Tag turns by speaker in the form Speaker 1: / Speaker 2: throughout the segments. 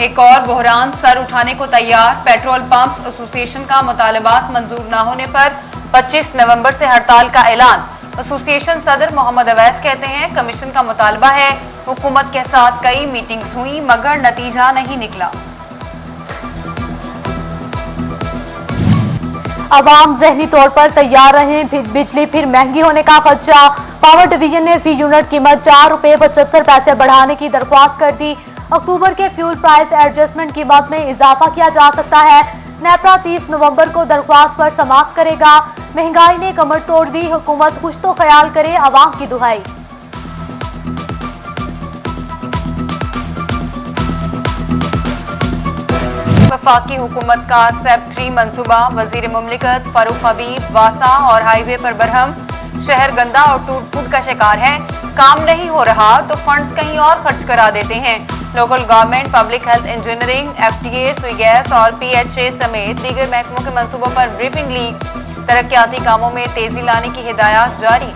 Speaker 1: एक और बहरान सर उठाने को तैयार। पेट्रोल पंप्स एसोसिएशन का मुतालबात मंजूर न होने पर 25 नवंबर से हड़ताल का ऐलान। एसोसिएशन सदर मोहम्मद अवैस कहते हैं, कमीशन का मुतालबा है। हुकूमत के साथ कई मीटिंग्स हुई मगर नतीजा नहीं निकला।
Speaker 2: अवाम ज़हनी तौर पर तैयार रहें, बिजली फिर महंगी होने का खदशा। पावर डिवीजन ने फी यूनिट कीमत ₹4.75 बढ़ाने की दरख्वास्त कर दी। अक्टूबर के फ्यूल प्राइस एडजस्टमेंट कीमत में इजाफा किया जा सकता है। नेपरा 30 नवंबर को दरख्वास्त पर समाप्त करेगा। महंगाई ने कमर तोड़ दी, हुकूमत कुछ तो ख्याल करे, अवाम की दुहाई।
Speaker 1: वफाकी हुकूमत का सेप 3 मंसूबा। वजीर मुमलिकत फारूक हबीब वासा और हाईवे पर बरहम। शहर गंदा और टूट फूट का शिकार है। काम नहीं हो रहा तो फंड्स कहीं और खर्च करा देते हैं। Local government, public health engineering, FTA, Sui gas और पीएचए समेत दीगर महकमों के मंसूबों पर ब्रीफिंग ली। तरक्याती कामों में तेजी लाने की हिदायत जारी।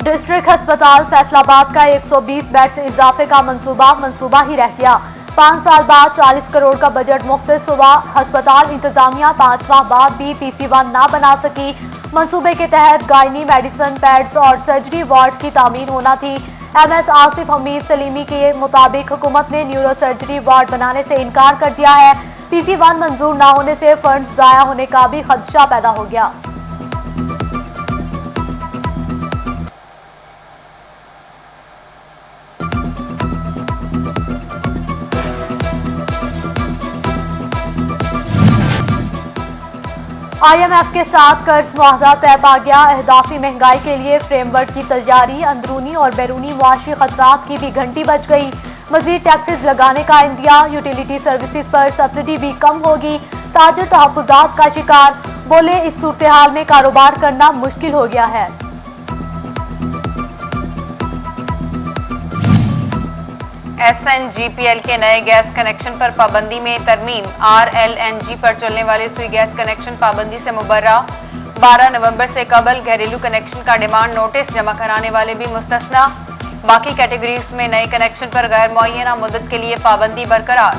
Speaker 2: डिस्ट्रिक्ट अस्पताल फैसलाबाद का 120 बेड से इजाफे का मंसूबा ही रह गया। 5 साल बाद 40 करोड़ का बजट मुख्तस हुआ। अस्पताल इंतजामिया 5 माह बाद भी PC1 ना बना सकी। मंसूबे के तहत गायनी, मेडिसिन, पैड्स और सर्जरी वार्ड की तामीर होना थी। MS आसिफ हमीद सलीमी के मुताबिक हुकूमत ने न्यूरो सर्जरी वार्ड बनाने से इनकार कर दिया है। PC1 मंजूर न होने से फंड्स जाया होने का भी खदशा पैदा हो गया। IMF के साथ कर्ज मुआहदा तय पा गया। अहदाफी महंगाई के लिए फ्रेमवर्क की तैयारी। अंदरूनी और बैरूनी मुआशी खतरात की भी घंटी बज गई। मजीद टैक्सेस लगाने का इंदिया। यूटिलिटी सर्विसेज पर सब्सिडी भी कम होगी। ताजर तहफ्फुजात का शिकार। बोले, इस सूरत हाल में कारोबार करना मुश्किल हो गया है।
Speaker 1: SNGPL के नए गैस कनेक्शन पर पाबंदी में तरमीम। RLNG पर चलने वाले सुई गैस कनेक्शन पाबंदी से मुबर्रा। 12 नवंबर से कबल घरेलू कनेक्शन का डिमांड नोटिस जमा कराने वाले भी मुस्तस्ना। बाकी कैटेगरीज में नए कनेक्शन पर गैर मुअय्यना मुद्दत के लिए पाबंदी बरकरार।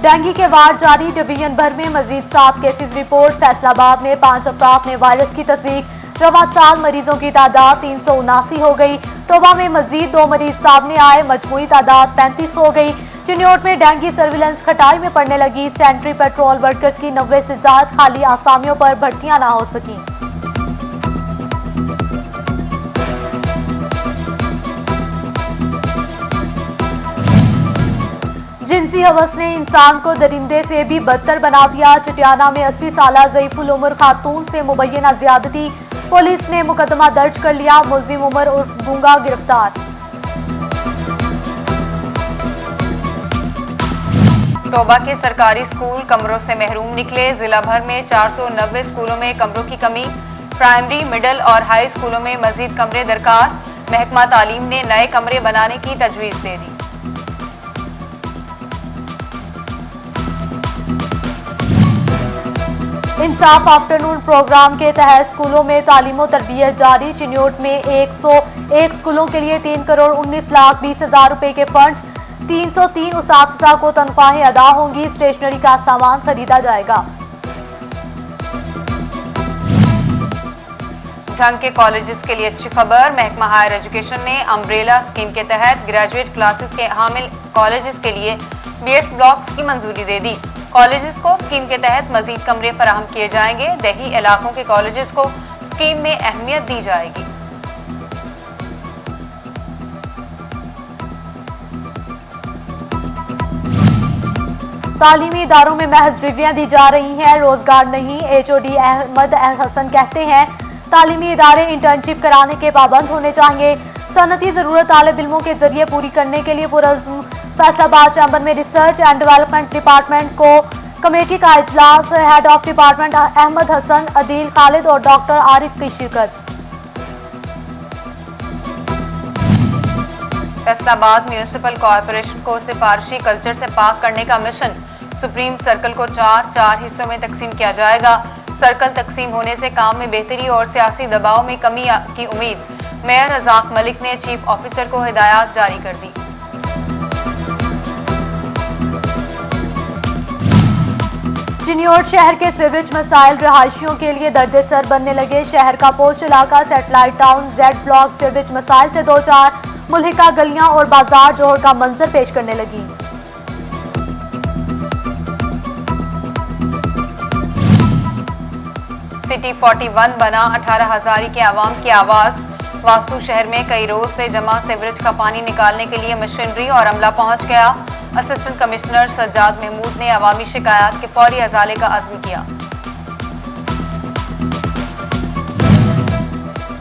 Speaker 2: डेंगू के वार जारी। डिवीजन भर में मजीद 7 केसेज रिपोर्ट। फैसलाबाद में 5 अफराद में वायरस की तस्दीक। रवा 4 मरीजों की तादाद 379 हो गई। तोबा में मजीद 2 मरीज सामने आए, मजमूई तादाद 35 हो गई। चिन्योट में डेंगू सर्विलेंस खटाई में पड़ने लगी। सेंट्री पेट्रोल वर्कर्स की 90 से ज्यादा खाली आसामियों पर भर्तियां ना हो सकी। जिनसी हवस ने इंसान को दरिंदे से भी बदतर बना दिया। चटियाना में 80 साला ज़ईफुल उम्र खातून से मुबैना ज्यादती। पुलिस ने मुकदमा दर्ज कर लिया। मुल्जिम उमर उर्फ गूंगा गिरफ्तार।
Speaker 1: तोबा के सरकारी स्कूल कमरों से महरूम निकले। जिला भर में 490 स्कूलों में कमरों की कमी। प्राइमरी, मिडिल और हाई स्कूलों में मजीद कमरे दरकार। महकमा तालीम ने नए कमरे बनाने की तजवीज दे दी।
Speaker 2: इंसाफ आफ्टरनून प्रोग्राम के तहत स्कूलों में तालीम और तरबियत जारी। चिन्योट में 101 स्कूलों के लिए 3,19,20,000 रुपए के फंड। 303 उसातिज़ा को तनख्वाहें अदा होंगी। स्टेशनरी का सामान खरीदा जाएगा।
Speaker 1: झंग के कॉलेजेस के लिए अच्छी खबर। महकमा हायर एजुकेशन ने अम्ब्रेला स्कीम के तहत ग्रेजुएट क्लासेस के हामिल कॉलेजेस के लिए BS ब्लॉक्स की मंजूरी दे दी। कॉलेजेस को स्कीम के तहत मजीद कमरे फराहम किए जाएंगे। दही इलाकों के कॉलेजेस को स्कीम में अहमियत दी जाएगी।
Speaker 2: तालीमी इदारों में महज डिग्रियां दी जा रही हैं, रोजगार नहीं। HOD अहमद हसन कहते हैं, तालीमी इदारे इंटर्नशिप कराने के पाबंद होने चाहिए। सनती जरूरत तालिब इल्मों के जरिए पूरी करने के लिए पुरज़्म। फैसलाबाद चैम्बर में रिसर्च एंड डेवलपमेंट डिपार्टमेंट को कमेटी का इजलास। Head of department Ahmad Hasan, Adeel Khalid और डॉक्टर आरिफ की शिरकत।
Speaker 1: फैसलाबाद म्यूनिसिपल कॉरपोरेशन को सिफारशी कल्चर से पाक करने का मिशन। सुप्रीम सर्कल को 4 हिस्सों में तकसीम किया जाएगा। सर्कल तकसीम होने से काम में बेहतरी और सियासी दबाव में कमी की उम्मीद। मेयर रजाक मलिक ने चीफ ऑफिसर को हिदायत जारी कर दी।
Speaker 2: चिन्योट शहर के सीवरेज मसाइल रहायशियों के लिए दर्द-ए-सर बनने लगे। शहर का पोस्ट इलाका satellite town Z block sewerage मसाइल से दो चार मुल्हिका गलियां और बाजार जोहर का मंजर पेश करने लगी।
Speaker 1: सिटी 41 बना 18 हजारी के आवाम की आवाज। वासू शहर में कई रोज से जमा सीवरेज का पानी निकालने के लिए मशीनरी और अमला पहुंच गया। असिस्टेंट कमिश्नर सज्जाद महमूद ने अवामी शिकायत के फौरी अजाले का अज़्म किया।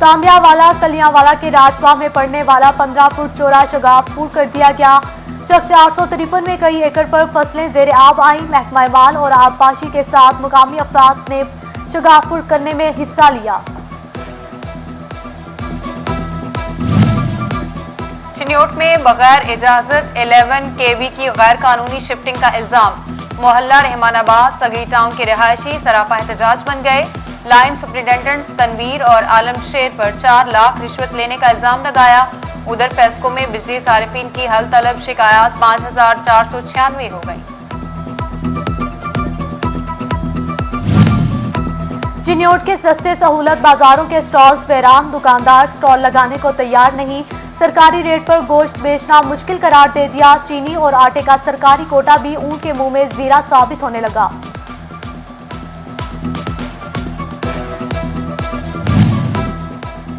Speaker 2: तांबियावाला कलियांवाला के राजबाग में पड़ने वाला 15 फुट चौड़ा शगाफपुर कर दिया गया। चक 453 में कई एकड़ पर फसलें जेर आब आई। महकमा माल और आबपाशी के साथ मुकामी अफराद ने शगाफपुर करने में हिस्सा लिया।
Speaker 1: चिन्योट में बगैर इजाजत 11 kV की गैर कानूनी शिफ्टिंग का इल्जाम। मोहल्ला रहमानाबाद सगरी टाउन के रिहायशी सरापा एहतजाज बन गए। लाइन सुप्रिंटेंडेंट तनवीर और आलमशेर पर 4 लाख रिश्वत लेने का इल्जाम लगाया। उधर फेस्को में बिजली सारिफीन की हल तलब शिकायत 5496 हो गई।
Speaker 2: चिन्योट के सस्ते सहूलत बाजारों के स्टॉल्स वीरान। दुकानदार स्टॉल लगाने को तैयार नहीं। सरकारी रेट पर गोश्त बेचना मुश्किल करार दे दिया। चीनी और आटे का सरकारी कोटा भी ऊंट के मुंह में जीरा साबित होने लगा।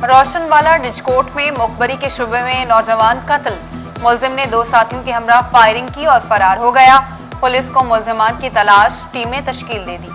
Speaker 1: रोशनवाला डिजकोट में मुखबरी के शुबे में नौजवान कत्ल। मुलजिम ने 2 साथियों के हमरा फायरिंग की और फरार हो गया। पुलिस को मुलजिमान की तलाश टीमें तश्कील दे दी।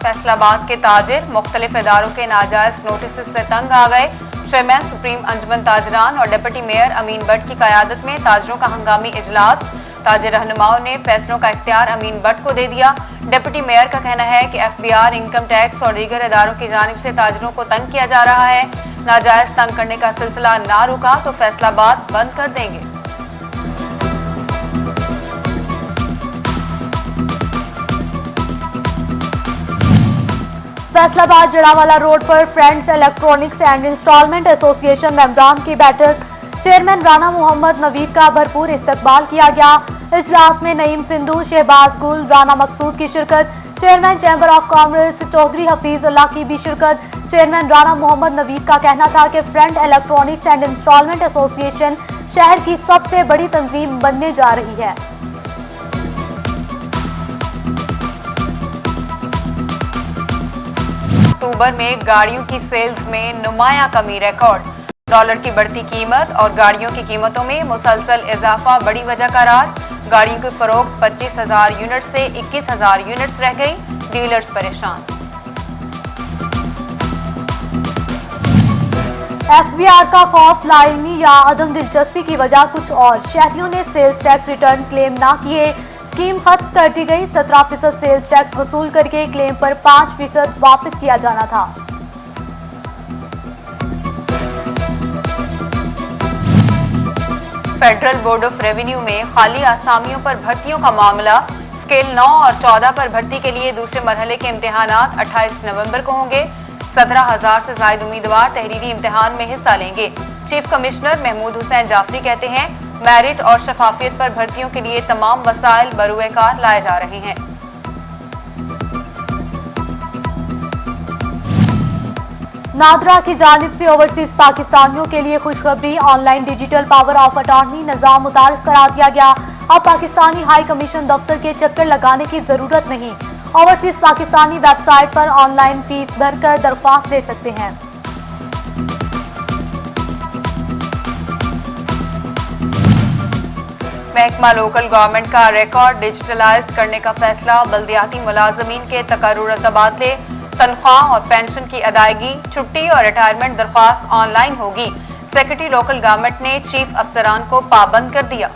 Speaker 1: फैसलाबाद के ताजिर मुख्तलिफ इदारों के नाजायज नोटिस से तंग आ गए। चेयरमैन सुप्रीम अंजुमन ताजरान और डिप्टी मेयर अमीन भट्ट की क़यादत में ताजरों का हंगामी इजलास। ताजिर रहनुमाओं ने फैसलों का इख्तियार अमीन भट्ट को दे दिया। डिप्टी मेयर का कहना है कि FBR, इनकम टैक्स और दीगर इदारों की जानिब से ताजरों को तंग किया जा रहा है। नाजायज तंग करने का सिलसिला ना रुका तो फैसलाबाद बंद कर देंगे।
Speaker 2: फैसलाबाद जड़ावाला रोड पर friends electronics and installment association मेंबरान की बैठक। चेयरमैन राना मोहम्मद नवीद का भरपूर इस्तकबाल किया गया। इजलास में नईम सिंधु, शहबाज गुल, राना मकसूद की शिरकत। Chairman chamber of commerce Chaudhry Hafeez Allah की भी शिरकत। चेयरमैन राना मोहम्मद नवीद का कहना था कि friend electronics and installment association शहर की सबसे बड़ी तंजीम बनने जा रही है।
Speaker 1: अक्टूबर में गाड़ियों की सेल्स में नुमाया कमी रिकॉर्ड। डॉलर की बढ़ती कीमत और गाड़ियों की कीमतों में मुसलसल इजाफा बड़ी वजह करार। गाड़ियों की फरोख्त 25,000 यूनिट से 21,000 यूनिट्स रह गई। डीलर्स परेशान।
Speaker 2: FBR का खौफ लाइनी या अदम दिलचस्पी की वजह कुछ और। शहरियों ने सेल्स टैक्स रिटर्न क्लेम ना किए। स्कीम खत्म कर दी गई। 17% सेल्स टैक्स वसूल करके क्लेम पर 5% वापस किया जाना था।
Speaker 1: फेडरल बोर्ड ऑफ रेवेन्यू में खाली आसामियों पर भर्तियों का मामला। स्केल 9 और 14 पर भर्ती के लिए दूसरे मरहले के इम्तिहानात 28 नवंबर को होंगे। 17,000 से ज्यादा उम्मीदवार तहरीरी इम्तिहान में हिस्सा लेंगे। चीफ कमिश्नर महमूद हुसैन जाफरी कहते हैं, मेरिट और शफाफियत पर भर्तियों के लिए तमाम वसाइल बरूए कार लाए जा रहे हैं।
Speaker 2: नादरा की जानिब से ओवरसीज पाकिस्तानियों के लिए खुशखबरी। Online digital power of attorney निजाम मुतारिफ करा दिया गया। अब पाकिस्तानी हाई कमीशन दफ्तर के चक्कर लगाने की जरूरत नहीं। ओवरसीज पाकिस्तानी वेबसाइट पर ऑनलाइन फीस भरकर दरख्वास्त दे सकते हैं।
Speaker 1: महकमा लोकल गवर्नमेंट का रिकॉर्ड डिजिटलाइज करने का फैसला। बल्दियाती मुलाजमीन के तकर्रुर तबादले, तनख्वाह और पेंशन की अदायगी, छुट्टी और रिटायरमेंट दरख्वास्त ऑनलाइन होगी। सेक्रेटरी लोकल गवर्नमेंट ने चीफ अफसरान को पाबंद कर दिया।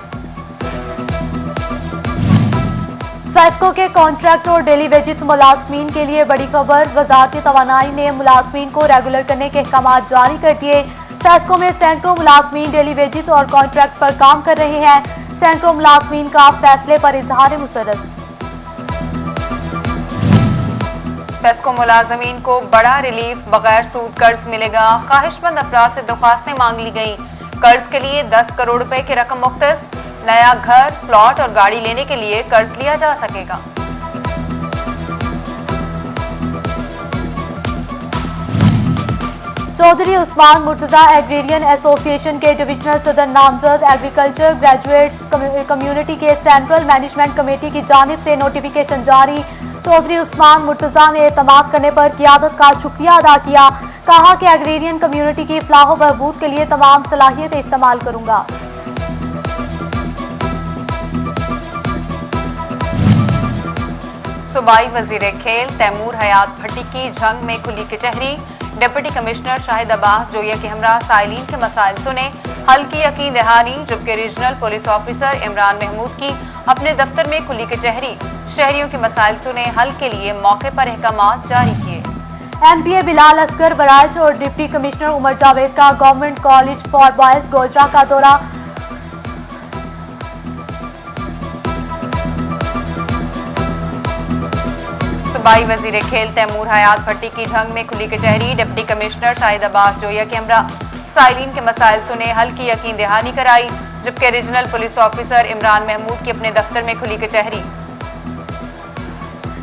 Speaker 2: फेस्को के कॉन्ट्रैक्ट और डेली वेजेस मुलाजमीन के लिए बड़ी खबर। वजारत तवानाई ने मुलाजमीन को रेगुलर करने के अहकाम जारी कर दिए। फेस्को में सैकड़ों मुलाजमीन डेली वेजेस और कॉन्ट्रैक्ट पर काम कर रहे हैं। सैकड़ों मुलाजमीन का फैसले पर इजहार मुसरत।
Speaker 1: पेस्को मुलाजमीन को बड़ा रिलीफ, बगैर सूद कर्ज मिलेगा। ख्वाहिशमंद अफराद से दरख्वास्तें मांग ली गई। कर्ज के लिए 10 करोड़ रुपए की रकम मुख्तस। नया घर, प्लॉट और गाड़ी लेने के लिए कर्ज लिया जा सकेगा।
Speaker 2: चौधरी उस्मान मुर्तजा एग्रेरियन एसोसिएशन के डिविजनल सदर नामजद एग्रीकल्चर ग्रेजुएट कम्युनिटी के सेंट्रल मैनेजमेंट कमेटी की जानिब से नोटिफिकेशन जारी। चौधरी उस्मान मुर्तजा ने एतमाद करने पर क़ियादत का शुक्रिया अदा किया। कहा कि एग्रेरियन कम्युनिटी की फलाह बहबूद के लिए तमाम सलाहियतें इस्तेमाल करूंगा।
Speaker 1: सूबाई वजीर खेल तैमूर हयात भट्टी की जंग में खुली कचहरी। डिप्टी कमिश्नर शाहिद अब्बास जोया के हमरा साइलिन के मसाइल सुने, हल की यकीन दहानी। जबकि regional police officer Imran Mahmood की अपने दफ्तर में खुली कचहरी। शहरियों के मसाइल सुने, हल के लिए मौके पर अहकामात जारी किए।
Speaker 2: MPA बिलाल असगर बराज और डिप्टी कमिश्नर उमर जावेद का government college for boys Gojra का दौरा।
Speaker 1: सूबाई वजीर खेल तैमूर हयात भट्टी की जंग में खुली कचहरी। डिप्टी कमिश्नर शाहिद अब्बास जोया के हमरा साइलिन के मसाइल सुने, हल की यकीन दहानी कराई। जबकि regional police officer Imran Mahmood की अपने दफ्तर में खुली कचहरी।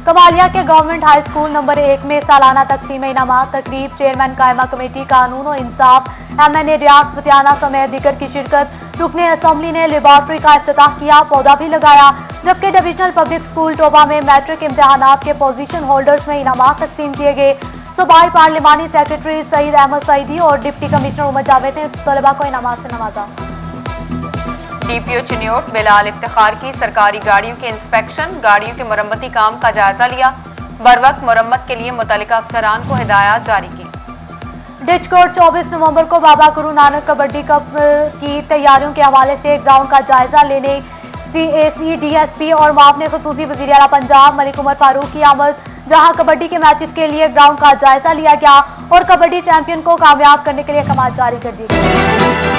Speaker 2: कमालिया के गवर्नमेंट हाई स्कूल नंबर 1 में सालाना तकसीम इनामात तकरीब। चेयरमैन कायमा कमेटी कानून और इंसाफ MNA रियाज फतियाना समेत दीगर की शिरकत। रुकने असम्बली ने लेबॉर्ट्री का इफ्तिताह किया, पौधा भी लगाया। जबकि डिविजनल पब्लिक स्कूल टोबा में मैट्रिक इम्तिहानात के पोजीशन होल्डर्स में इनामात तकसीम किए गए। सूबाई पार्लिमानी सेक्रेटरी सईद अहमद सईदी और डिप्टी कमिश्नर उमर जावेद ने तलबा को इनामात से नवाजा।
Speaker 1: DPO चिन्योट बिलाल इफ्तिखार की सरकारी गाड़ियों के इंस्पेक्शन, गाड़ियों के मरम्मती काम का जायजा लिया। बरवक्त मरम्मत के लिए मुतल्लिका अफसरान को हिदायत जारी की।
Speaker 2: डिचकोट 24 नवंबर को बाबा गुरु नानक कबड्डी कप की तैयारियों के हवाले से ग्राउंड का जायजा लेने CAC DSP और मुआवने खसूसी वज़ीर आला पंजाब मलिक उमर फारूक की आमद। जहां कबड्डी के मैचेस के लिए ग्राउंड का जायजा लिया गया और कबड्डी चैंपियन को कामयाब करने के लिए अहकाम जारी कर दिए गए।